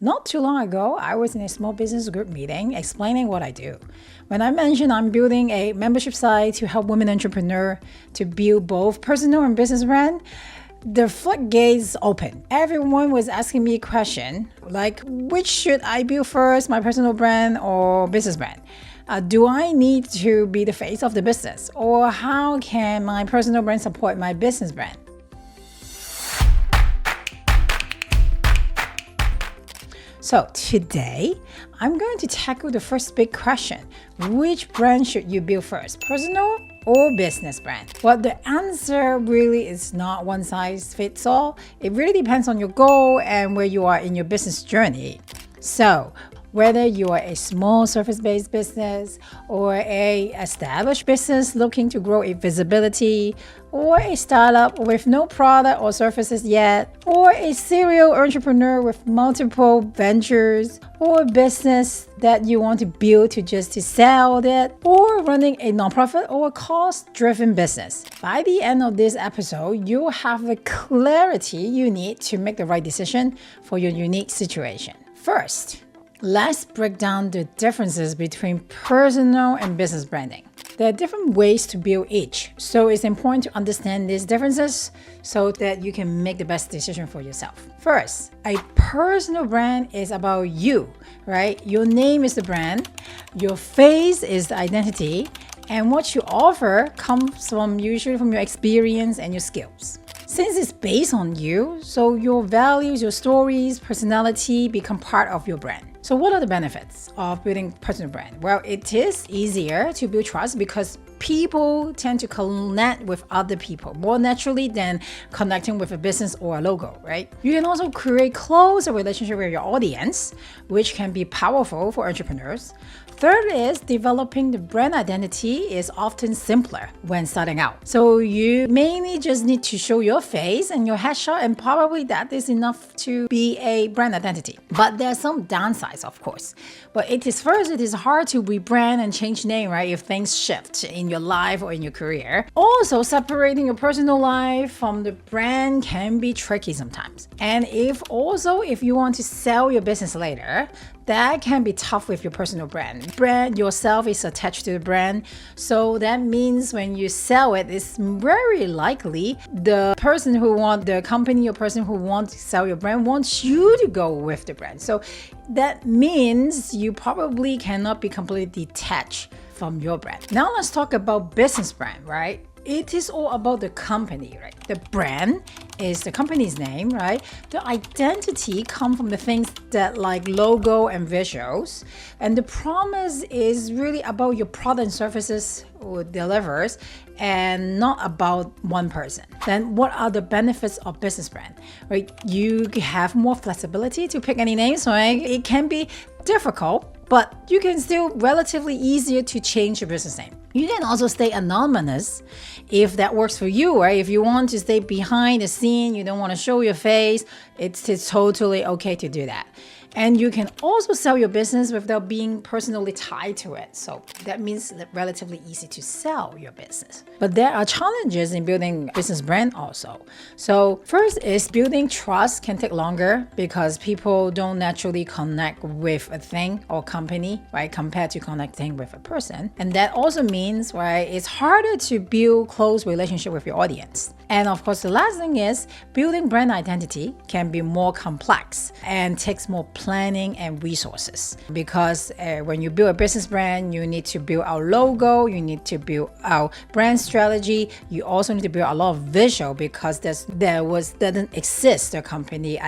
Not too long ago, I was in a small business group meeting explaining what I do. When I mentioned I'm building a membership site to help women entrepreneurs to build both personal and business brand, the floodgates opened. Everyone was asking me a question like, which should I build first, my personal brand or business brand? Do I need to be the face of the business? Or how can my personal brand support my business brand? So today, I'm going to tackle the first big question. Which brand should you build first, personal or business brand? Well, the answer really is not one size fits all. It really depends on your goal and where you are in your business journey. So whether you are a small service-based business or a established business looking to grow its visibility, or a startup with no product or services yet, or a serial entrepreneur with multiple ventures, or a business that you want to build to sell it, or running a nonprofit or a cost-driven business. By the end of this episode, you'll have the clarity you need to make the right decision for your unique situation. First, let's break down the differences between personal and business branding. There are different ways to build each, so it's important to understand these differences so that you can make the best decision for yourself. First, a personal brand is about you, right? Your name is the brand, your face is the identity, and what you offer comes usually from your experience and your skills. Since it's based on you, so your values, your stories, personality become part of your brand. So what are the benefits of building personal brand? Well, it is easier to build trust because people tend to connect with other people more naturally than connecting with a business or a logo, right? You can also create closer relationship with your audience, which can be powerful for entrepreneurs. Third is developing the brand identity is often simpler when starting out. So you mainly just need to show your face and your headshot, and probably that is enough to be a brand identity. But there are some downsides, of course. But it is hard to rebrand and change name, right? If things shift in your life or in your career. Also, separating your personal life from the brand can be tricky sometimes. And if you want to sell your business later, that can be tough with your personal brand. Brand yourself is attached to the brand. So that means when you sell it, it's very likely the person who wants the company or person who wants to sell your brand wants you to go with the brand. So that means you probably cannot be completely detached from your brand. Now let's talk about business brand, right? It is all about the company, right? The brand is the company's name, right? The identity comes from the things that like logo and visuals. And the promise is really about your product and services or delivers and not about one person. Then what are the benefits of business brand, right? You have more flexibility to pick any names, right? It can be difficult, but you can still relatively easier to change your business name. You can also stay anonymous if that works for you, right? If you want to stay behind the scene, you don't want to show your face, it's totally okay to do that. And you can also sell your business without being personally tied to it. So that means relatively easy to sell your business. But there are challenges in building business brand also. So first is building trust can take longer because people don't naturally connect with a thing or company, right? Compared to connecting with a person. And that also means, right, it's harder to build close relationship with your audience. And of course, the last thing is building brand identity can be more complex and takes more planning and resources because when you build a business brand, you need to build our logo, you need to build our brand strategy, you also need to build a lot of visual because doesn't exist a company,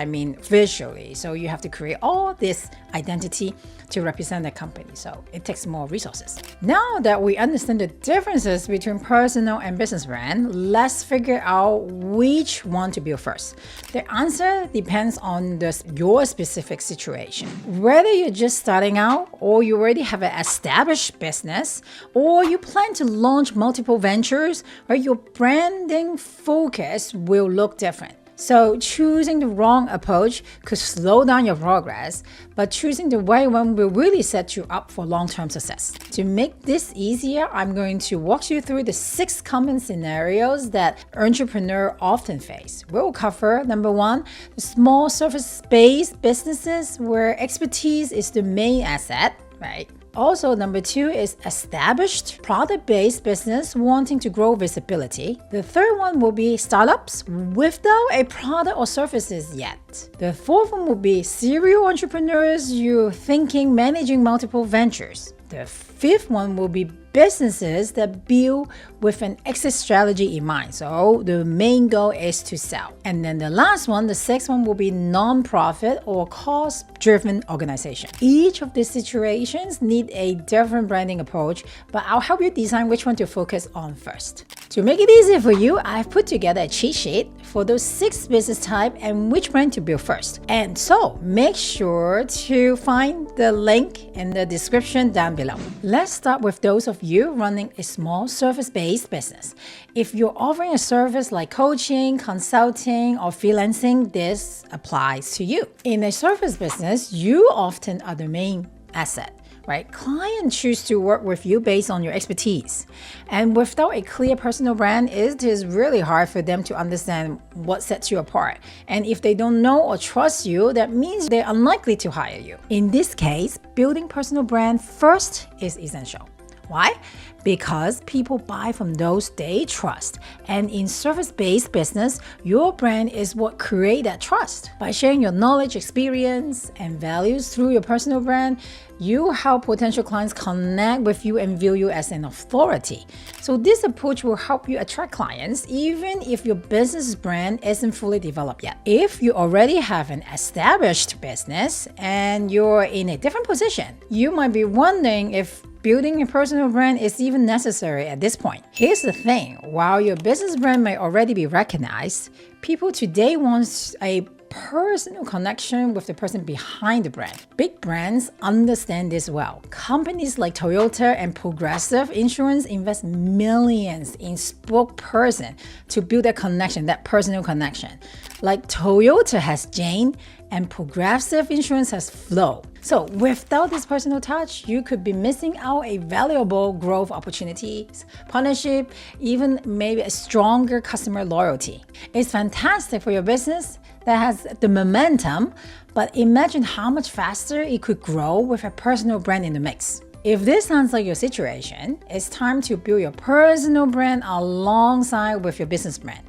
visually. So you have to create all this identity to represent the company. So it takes more resources. Now that we understand the differences between personal and business brand, let's figure out which one to build first. The answer depends on your specific situation. Whether you're just starting out or you already have an established business or you plan to launch multiple ventures, or your branding focus will look different. So choosing the wrong approach could slow down your progress, but choosing the right one will really set you up for long-term success. To make this easier, I'm going to walk you through the 6 common scenarios that entrepreneurs often face. We'll cover number 1, the small service-based businesses where expertise is the main asset, right? Also, number 2 is established product-based business wanting to grow visibility. The third one will be startups without a product or services yet. The fourth one will be serial entrepreneurs you're thinking managing multiple ventures. The fifth one will be businesses that build with an exit strategy in mind. So the main goal is to sell. And then the last one, the sixth one, will be non-profit or cause-driven organization. Each of these situations need a different branding approach, but I'll help you design which one to focus on first. To make it easier for you, I've put together a cheat sheet for those 6 business types and which brand to build first. And so make sure to find the link in the description down below. Let's start with those of you running a small service-based business. If you're offering a service like coaching, consulting, or freelancing, this applies to you. In a service business, you often are the main asset. Right? Clients choose to work with you based on your expertise. And without a clear personal brand, it is really hard for them to understand what sets you apart. And if they don't know or trust you, that means they're unlikely to hire you. In this case, building personal brand first is essential. Why? Because people buy from those they trust. And in service-based business, your brand is what creates that trust. By sharing your knowledge, experience, and values through your personal brand, you help potential clients connect with you and view you as an authority. So this approach will help you attract clients even if your business brand isn't fully developed yet. If you already have an established business and you're in a different position, you might be wondering if building a personal brand is even necessary at this point. Here's the thing, while your business brand may already be recognized, people today want a personal connection with the person behind the brand. Big brands understand this well. Companies like Toyota and Progressive Insurance invest millions in spokesperson to build that connection, that personal connection. Like Toyota has Jane and Progressive Insurance has Flo. So without this personal touch, you could be missing out a valuable growth opportunities, partnership, even maybe a stronger customer loyalty. It's fantastic for your business that has the momentum, but imagine how much faster it could grow with a personal brand in the mix. If this sounds like your situation, it's time to build your personal brand alongside with your business brand.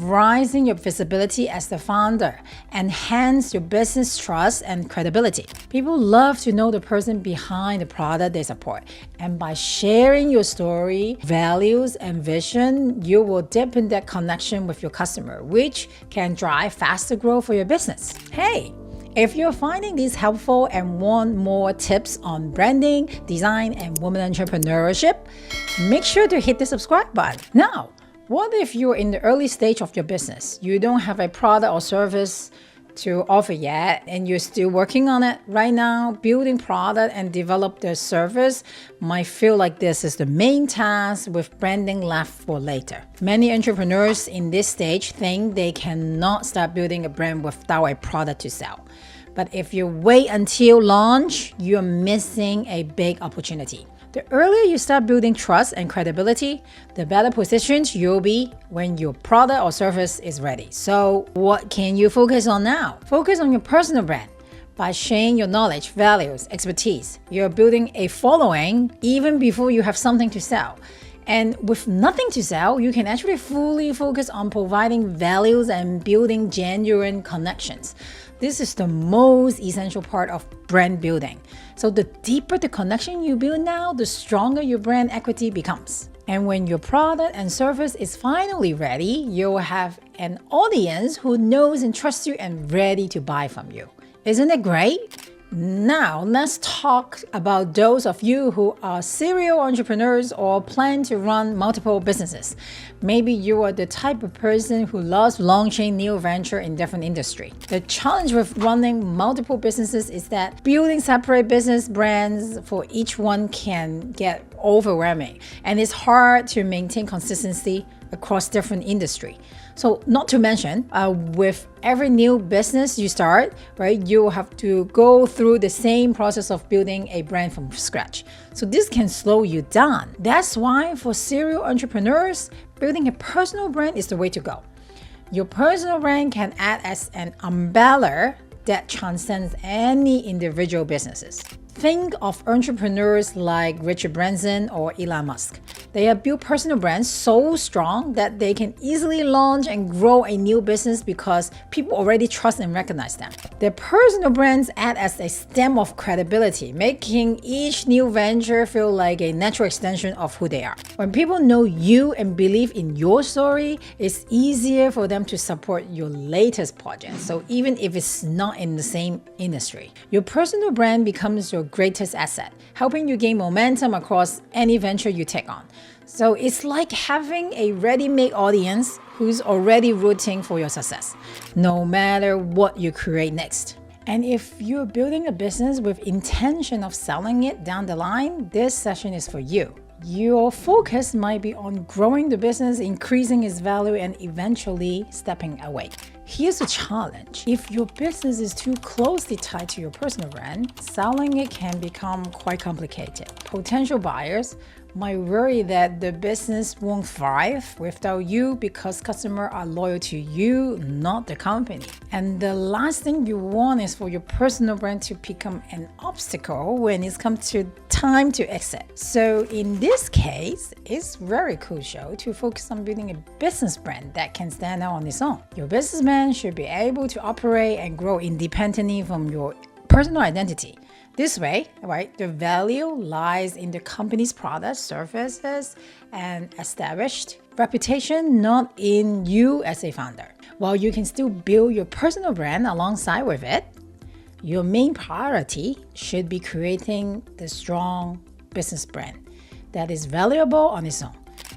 Rising your visibility as the founder, enhance your business trust and credibility. People love to know the person behind the product they support. And by sharing your story, values, and vision, you will deepen that connection with your customer, which can drive faster growth for your business. Hey! If you're finding these helpful and want more tips on branding, design, and women entrepreneurship, make sure to hit the subscribe button. Now, what if you're in the early stage of your business? You don't have a product or service to offer yet, and you're still working on it right now. Building product and develop the service might feel like this is the main task with branding left for later. Many entrepreneurs in this stage think they cannot start building a brand without a product to sell. But if you wait until launch, you're missing a big opportunity. The earlier you start building trust and credibility, the better positioned you'll be when your product or service is ready. So what can you focus on now? Focus on your personal brand. By sharing your knowledge, values, expertise, you're building a following even before you have something to sell. And with nothing to sell, you can actually fully focus on providing values and building genuine connections. This is the most essential part of brand building. So the deeper the connection you build now, the stronger your brand equity becomes. And when your product and service is finally ready, you'll have an audience who knows and trusts you and ready to buy from you. Isn't it great? Now, let's talk about those of you who are serial entrepreneurs or plan to run multiple businesses. Maybe you are the type of person who loves launching new venture in different industry. The challenge with running multiple businesses is that building separate business brands for each one can get overwhelming, and it's hard to maintain consistency across different industry. So not to mention, with every new business you start, right, you have to go through the same process of building a brand from scratch. So this can slow you down. That's why for serial entrepreneurs, building a personal brand is the way to go. Your personal brand can act as an umbrella that transcends any individual businesses. Think of entrepreneurs like Richard Branson or Elon Musk. They have built personal brands so strong that they can easily launch and grow a new business because people already trust and recognize them. Their personal brands act as a stamp of credibility, making each new venture feel like a natural extension of who they are. When people know you and believe in your story, it's easier for them to support your latest project. So even if it's not in the same industry, your personal brand becomes your greatest asset, helping you gain momentum across any venture you take on. So it's like having a ready-made audience who's already rooting for your success, no matter what you create next. And if you're building a business with intention of selling it down the line, this session is for you. Your focus might be on growing the business, increasing its value, and eventually stepping away. Here's the challenge. If your business is too closely tied to your personal brand, selling it can become quite complicated. Potential buyers might worry that the business won't thrive without you because customers are loyal to you, not the company. And the last thing you want is for your personal brand to become an obstacle when it comes to time to exit. So in this case, it's very crucial to focus on building a business brand that can stand out on its own. Your business brand should be able to operate and grow independently from your personal identity. This way, right, the value lies in the company's products, services, and established reputation, not in you as a founder. While you can still build your personal brand alongside with it, your main priority should be creating the strong business brand that is valuable on its own.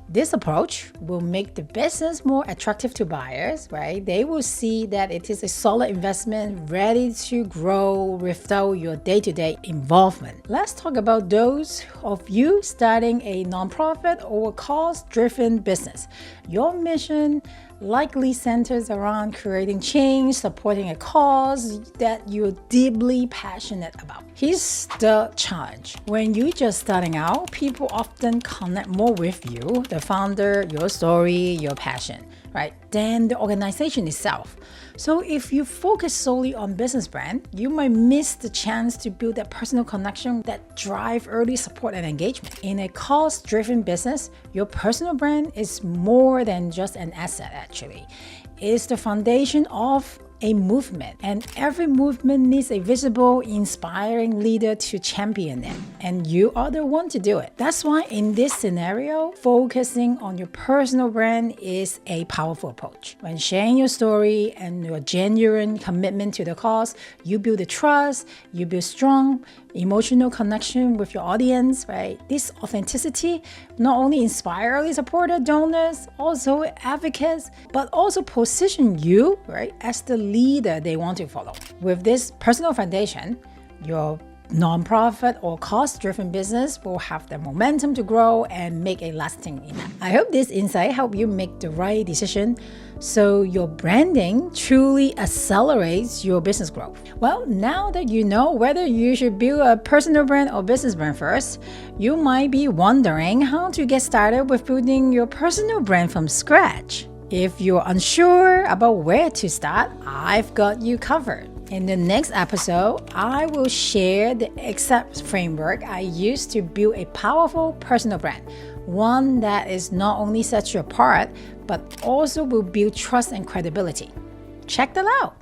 This approach will make the business more attractive to buyers, right? They will see that it is a solid investment ready to grow without your day-to-day involvement. Let's talk about those of you starting a nonprofit or cause-driven business. Your mission likely centers around creating change, supporting a cause that you're deeply passionate about. Here's the challenge. When you're just starting out, people often connect more with you, the founder, your story, your passion, right, than the organization itself. So if you focus solely on business brand, you might miss the chance to build that personal connection that drive early support and engagement. In a cause-driven business, your personal brand is more than just an asset, actually. It's the foundation of a movement, and every movement needs a visible, inspiring leader to champion it, and you are the one to do it. That's why in this scenario, focusing on your personal brand is a powerful approach. When sharing your story and your genuine commitment to the cause, you build the trust, you build strong emotional connection with your audience, right? This authenticity not only inspire early supporter, donors, also advocates, but also position you, right, as the leader they want to follow. With this personal foundation, your nonprofit or cause-driven business will have the momentum to grow and make a lasting impact. I hope this insight helped you make the right decision so your branding truly accelerates your business growth. Well, now that you know whether you should build a personal brand or business brand first, you might be wondering how to get started with building your personal brand from scratch. If you're unsure about where to start, I've got you covered. In the next episode, I will share the exact framework I use to build a powerful personal brand, one that is not only sets you apart, but also will build trust and credibility. Check that out.